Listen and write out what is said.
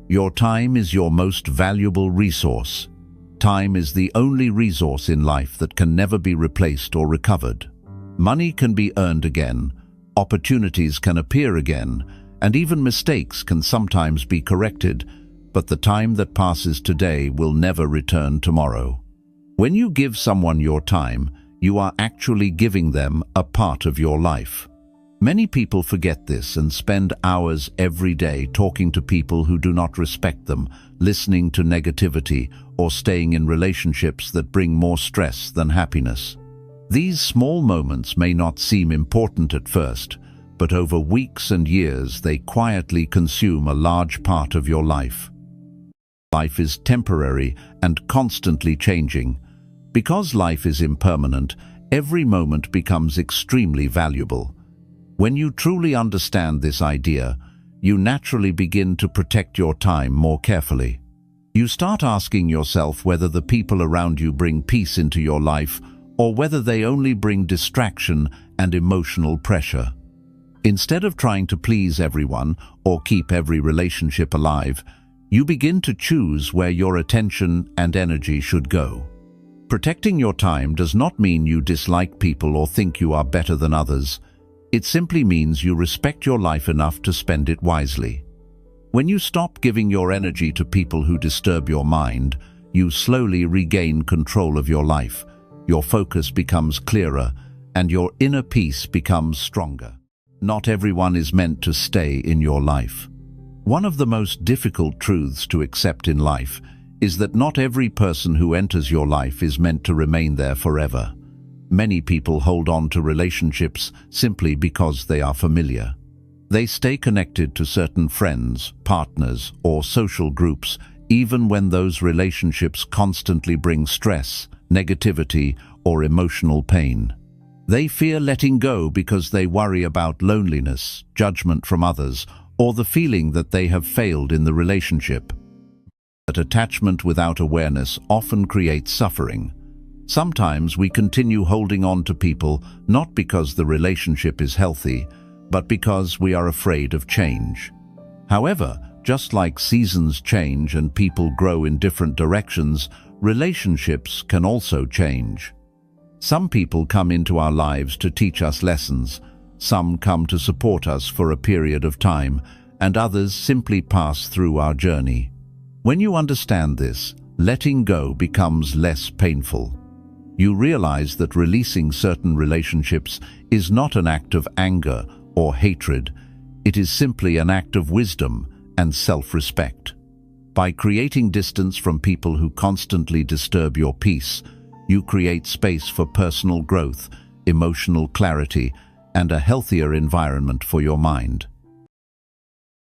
Your time is your most valuable resource. Time is the only resource in life that can never be replaced or recovered. Money can be earned again, opportunities can appear again, and even mistakes can sometimes be corrected, but the time that passes today will never return tomorrow. When you give someone your time, you are actually giving them a part of your life. Many people forget this and spend hours every day talking to people who do not respect them, listening to negativity, or staying in relationships that bring more stress than happiness. These small moments may not seem important at first, but over weeks and years they quietly consume a large part of your life. Life is temporary and constantly changing. Because life is impermanent, every moment becomes extremely valuable. When you truly understand this idea, you naturally begin to protect your time more carefully. You start asking yourself whether the people around you bring peace into your life or whether they only bring distraction and emotional pressure. Instead of trying to please everyone or keep every relationship alive, you begin to choose where your attention and energy should go. Protecting your time does not mean you dislike people or think you are better than others. It simply means you respect your life enough to spend it wisely. When you stop giving your energy to people who disturb your mind, you slowly regain control of your life. Your focus becomes clearer, and your inner peace becomes stronger. Not everyone is meant to stay in your life. One of the most difficult truths to accept in life is that not every person who enters your life is meant to remain there forever. Many people hold on to relationships simply because they are familiar. They stay connected to certain friends, partners, or social groups, even when those relationships constantly bring stress, negativity, or emotional pain. They fear letting go because they worry about loneliness, judgment from others, or the feeling that they have failed in the relationship. But attachment without awareness often creates suffering. Sometimes we continue holding on to people not because the relationship is healthy, but because we are afraid of change. However, just like seasons change and people grow in different directions, relationships can also change. Some people come into our lives to teach us lessons, some come to support us for a period of time, and others simply pass through our journey. When you understand this, letting go becomes less painful. You realize that releasing certain relationships is not an act of anger or hatred. It is simply an act of wisdom and self-respect. By creating distance from people who constantly disturb your peace, you create space for personal growth, emotional clarity, and a healthier environment for your mind.